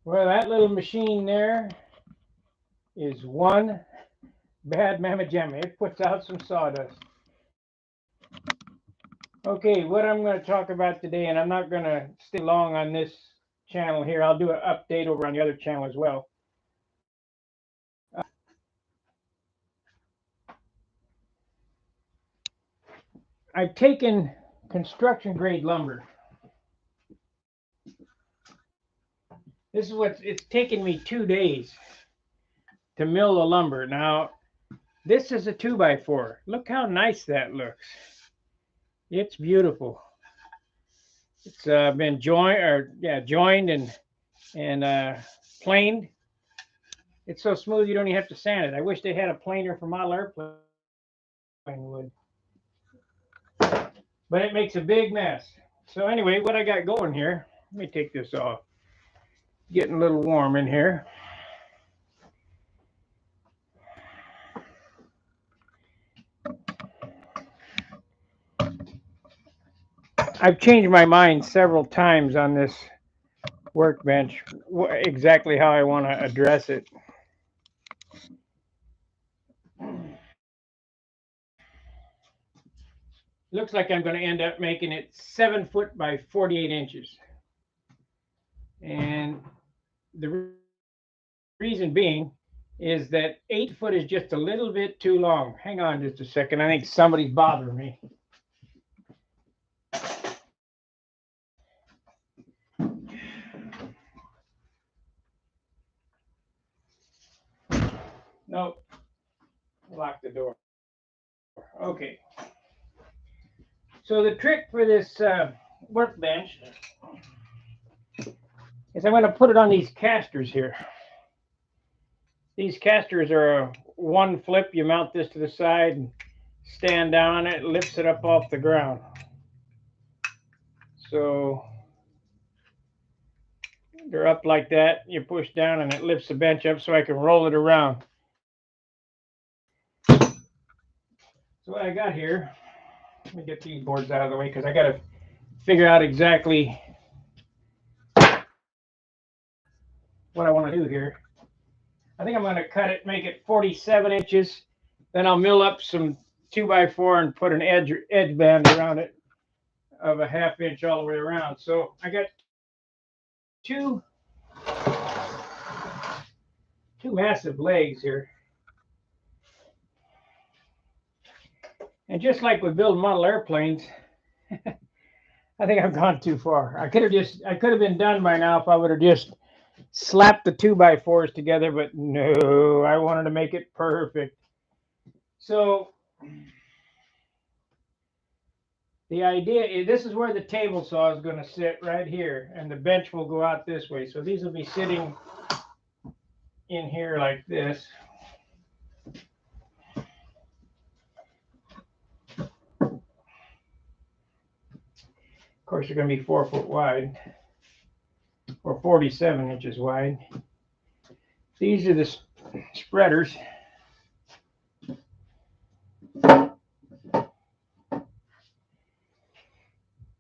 Well, that little machine there is one bad mamma jamma. It puts out some sawdust. Okay, what I'm going to talk about today, and I'm not going to stay long on this channel here. I'll do an update over on the other channel as well. I've taken construction grade lumber. This is what it's taken me 2 days to mill the lumber. Now, this is a 2x4. Look how nice that looks. It's beautiful. It's been joined and planed. It's so smooth you don't even have to sand it. I wish they had a planer for model airplane wood, but it makes a big mess. So anyway, what I got going here, let me take this off. Getting a little warm in here. I've changed my mind several times on this workbench, exactly how I want to address it. Looks like I'm going to end up making it 7 foot by 48 inches. And the reason being is that 8 foot is just a little bit too long. Hang on just a second. I think somebody's bothering me. Nope. Lock the door. Okay. So the trick for this workbench is I'm going to put it on these casters here. These casters are a one flip. You mount this to the side and stand down on it. It lifts it up off the ground. So they're up like that. You push down and it lifts the bench up so I can roll it around. So what I got here, let me get these boards out of the way because I got to figure out exactly what I want to do here. I think I'm going to cut it, make it 47 inches. Then I'll mill up some 2x4 and put an edge band around it of a 1/2 inch all the way around. So I got two massive legs here. And just like with building model airplanes, I think I've gone too far. I could have been done by now if I would have just slapped the 2x4s together, but no, I wanted to make it perfect. So the idea is this is where the table saw is going to sit right here, and the bench will go out this way. So these will be sitting in here like this. Of course, they're going to be 4 foot wide or 47 inches wide. These are the spreaders.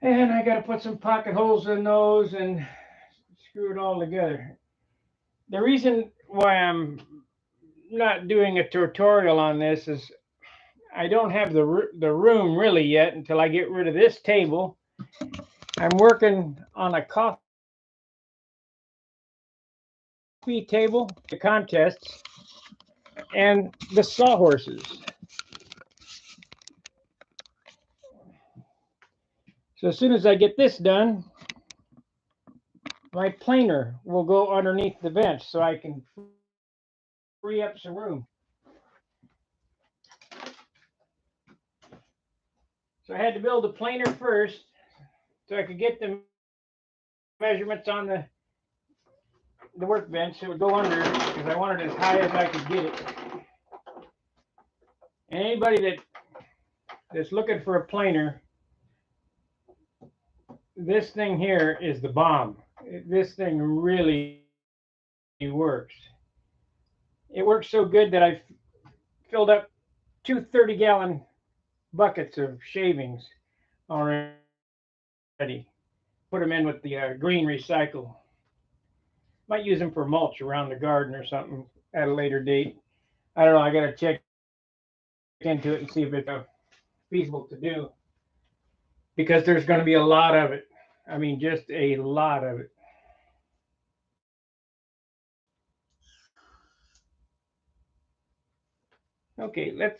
And I got to put some pocket holes in those and screw it all together. The reason why I'm not doing a tutorial on this is I don't have the room really yet until I get rid of this table. I'm working on a coffee table, the contests, and the sawhorses. So as soon as I get this done, my planer will go underneath the bench so I can free up some room. So I had to build a planer first so I could get the measurements on the workbench. So it would go under because I wanted it as high as I could get it. And anybody that's looking for a planer, this thing here is the bomb. This thing really works. It works so good that I've filled up 2 30-gallon buckets of shavings already. Put them in with the green recycle. Might use them for mulch around the garden or something at a later date. I don't know. I got to check into it and see if it's feasible to do, because there's going to be a lot of it. I mean, just a lot of it. Okay, let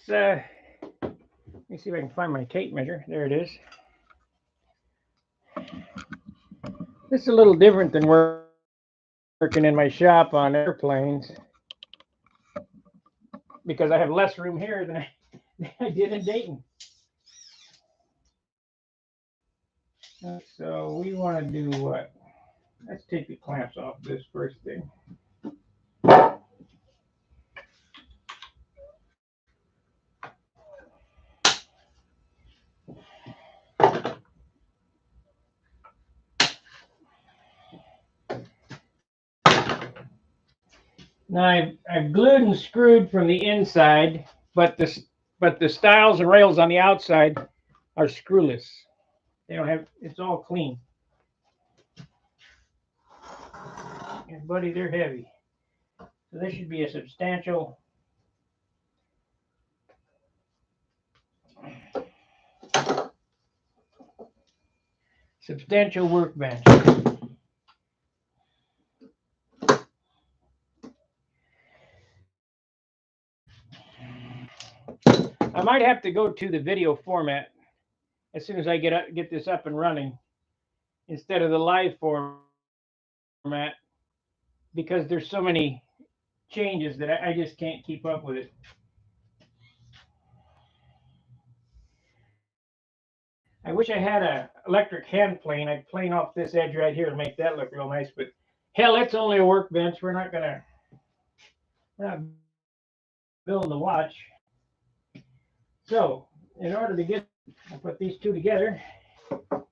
me see if I can find my tape measure. There it is. This is a little different than working in my shop on airplanes, because I have less room here than I did in Dayton. So we want to do what? Let's take the clamps off this first thing. Now I've glued and screwed from the inside, but the stiles and rails on the outside are screwless. They don't have. It's all clean. And buddy, they're heavy. So this should be a substantial workbench. I might have to go to the video format as soon as I get this up and running, instead of the live format, because there's so many changes that I just can't keep up with it. I wish I had an electric hand plane. I'd plane off this edge right here and make that look real nice. But hell, it's only a workbench. We're not building the watch. So in order to get, I'll put these two together. I'll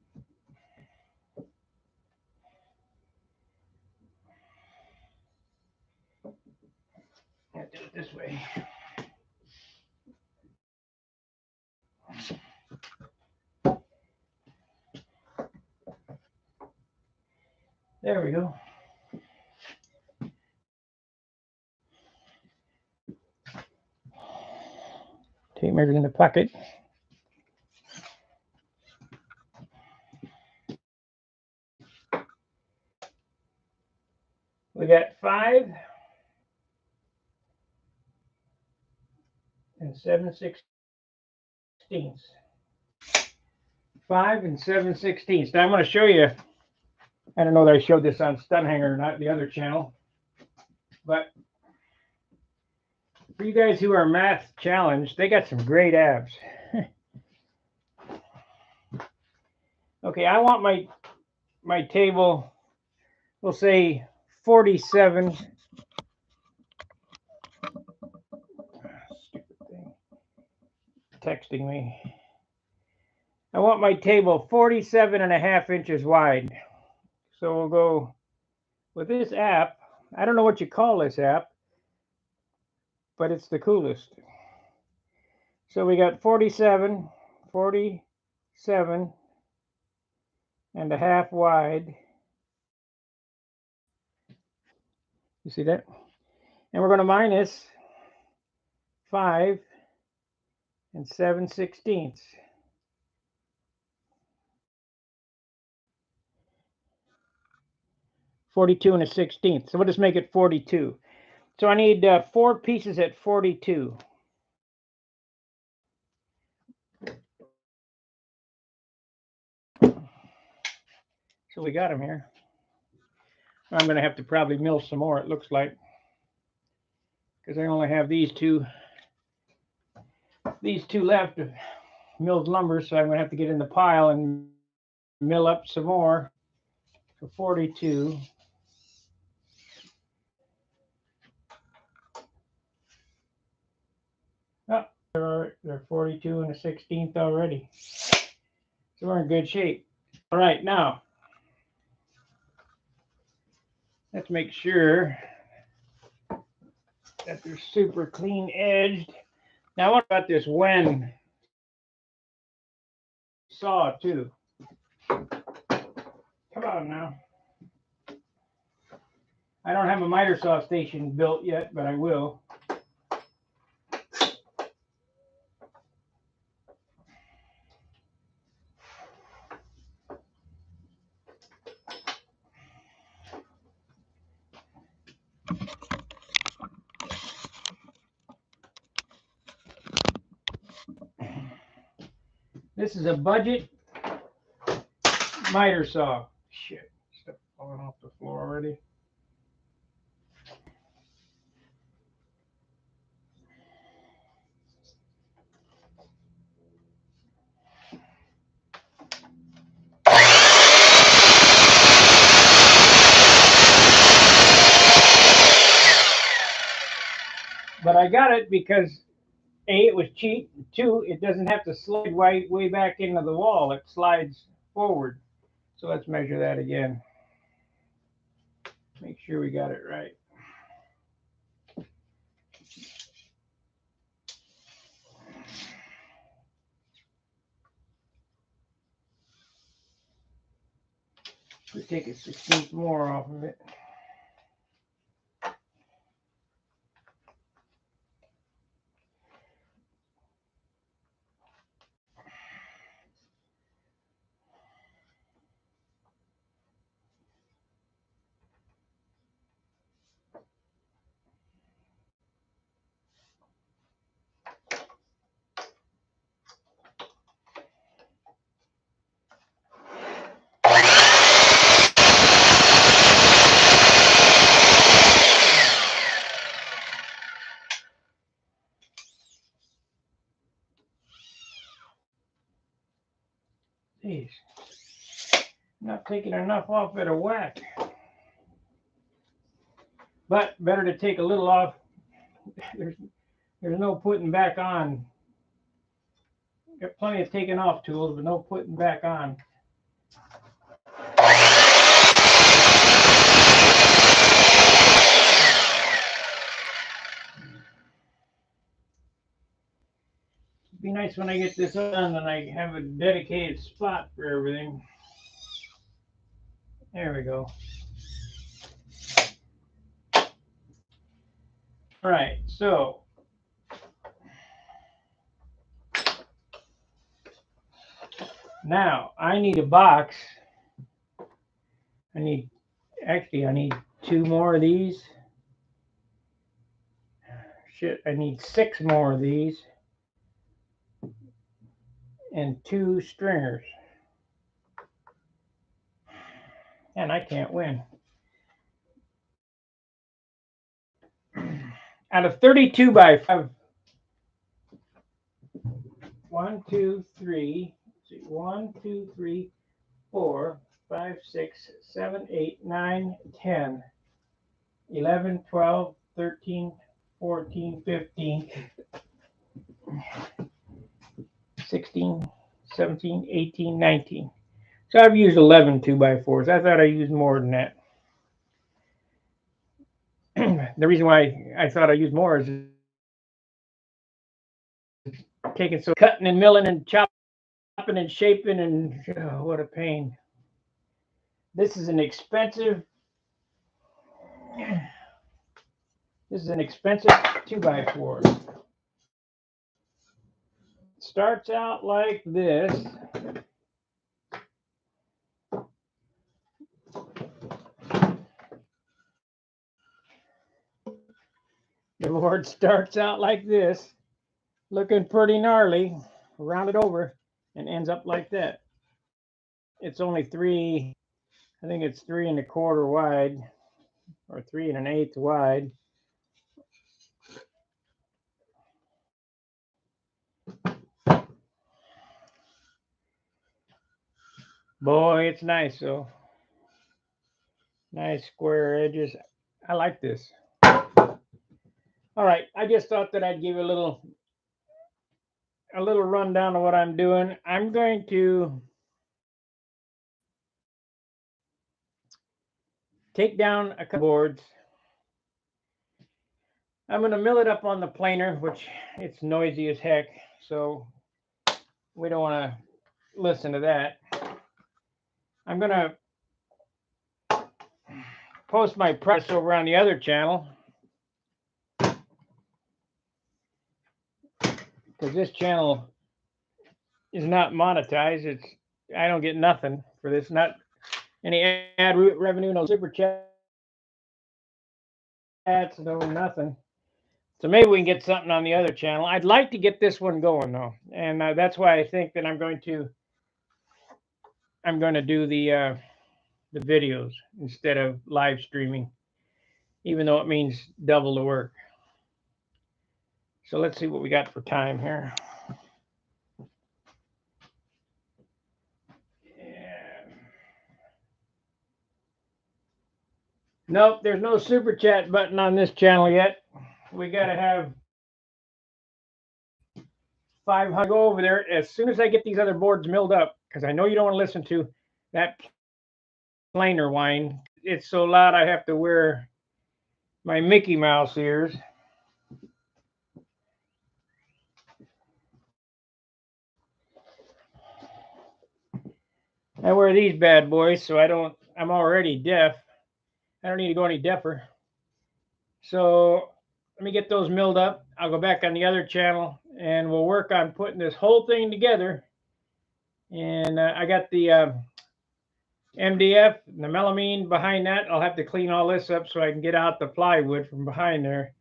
do it this way. There we go. Tape measure in the pocket. We got 5 and 7/16. 5 and 7/16. Now I'm going to show you. I don't know that I showed this on Stun Hanger or not, the other channel, but for you guys who are math challenged, they got some great abs. Okay, I want my table, we'll say 47. Stupid thing. Texting me. I want my table 47.5 inches wide. So we'll go with this app. I don't know what you call this app, but it's the coolest. So we got 47 and a half wide. You see that? And we're going to minus 5 and 7/16. 42 and a 16th. So we'll just make it 42. So I need 4 pieces at 42. So we got them here. I'm going to have to probably mill some more, it looks like, because I only have these two left of milled lumber. So I'm going to have to get in the pile and mill up some more for 42. Oh, they're 42 and a 16th already. So we're in good shape. All right, now let's make sure that they're super clean edged. Now, what about this Wen saw too? Come on now. I don't have a miter saw station built yet, but I will. This is a budget miter saw. Shit, stuff falling off the floor already. But I got it because A, it was cheap. 2, it doesn't have to slide way back into the wall. It slides forward. So let's measure that again. Make sure we got it right. We take a 16th more off of it. Jeez, not taking enough off at a whack. But better to take a little off. There's no putting back on. Got plenty of taking off tools, but no putting back on. It'd be nice when I get this done and I have a dedicated spot for everything. There we go. All right, so now I need a box. I need 2 more of these. Shit, I need 6 more of these. And 2 stringers. And I can't win. Out of 32 by 5. 1, 2, 3. 1, 2, 3, 4, 5, 6, 7, 8, 9, 10, 11, 12, 13, 14, 15, 16, 17, 18, 19. So I've used 11 2x4s. I thought I used more than that. The reason why I thought I used more is taking so cutting and milling and chopping and shaping and what a pain. This is an expensive 2x4. Starts out like this. The board starts out like this, looking pretty gnarly, round it over, and ends up like that. It's only 3, I think it's 3 1/4 wide, or 3 1/8 wide. Boy, it's nice though. Nice square edges. I like this. All right, I just thought that I'd give you a little rundown of what I'm doing. I'm going to take down a couple boards. I'm going to mill it up on the planer, which it's noisy as heck, so we don't want to listen to that. I'm going to post my price over on the other channel, because this channel is not monetized. I don't get nothing for this, not any ad revenue, no super chats, no nothing. So maybe we can get something on the other channel. I'd like to get this one going though, and that's why I think that I'm going to do the videos instead of live streaming, even though it means double the work. So let's see what we got for time here. Nope, there's no super chat button on this channel yet. We got to have 500. Go over there as soon as I get these other boards milled up, because I know you don't want to listen to that planer whine. It's so loud I have to wear my Mickey Mouse ears. I wear these bad boys, so I'm already deaf. I don't need to go any deafer. So let me get those milled up. I'll go back on the other channel and we'll work on putting this whole thing together. And I got the MDF and the melamine behind that. I'll have to clean all this up so I can get out the plywood from behind there.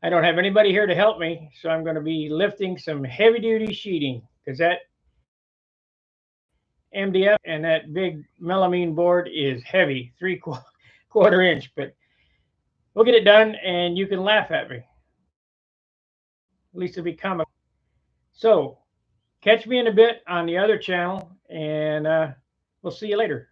I don't have anybody here to help me, so I'm going to be lifting some heavy duty sheeting, because that MDF and that big melamine board is heavy, 3/4 inch, but we'll get it done and you can laugh at me. At least it'll be comical. So catch me in a bit on the other channel, and we'll see you later.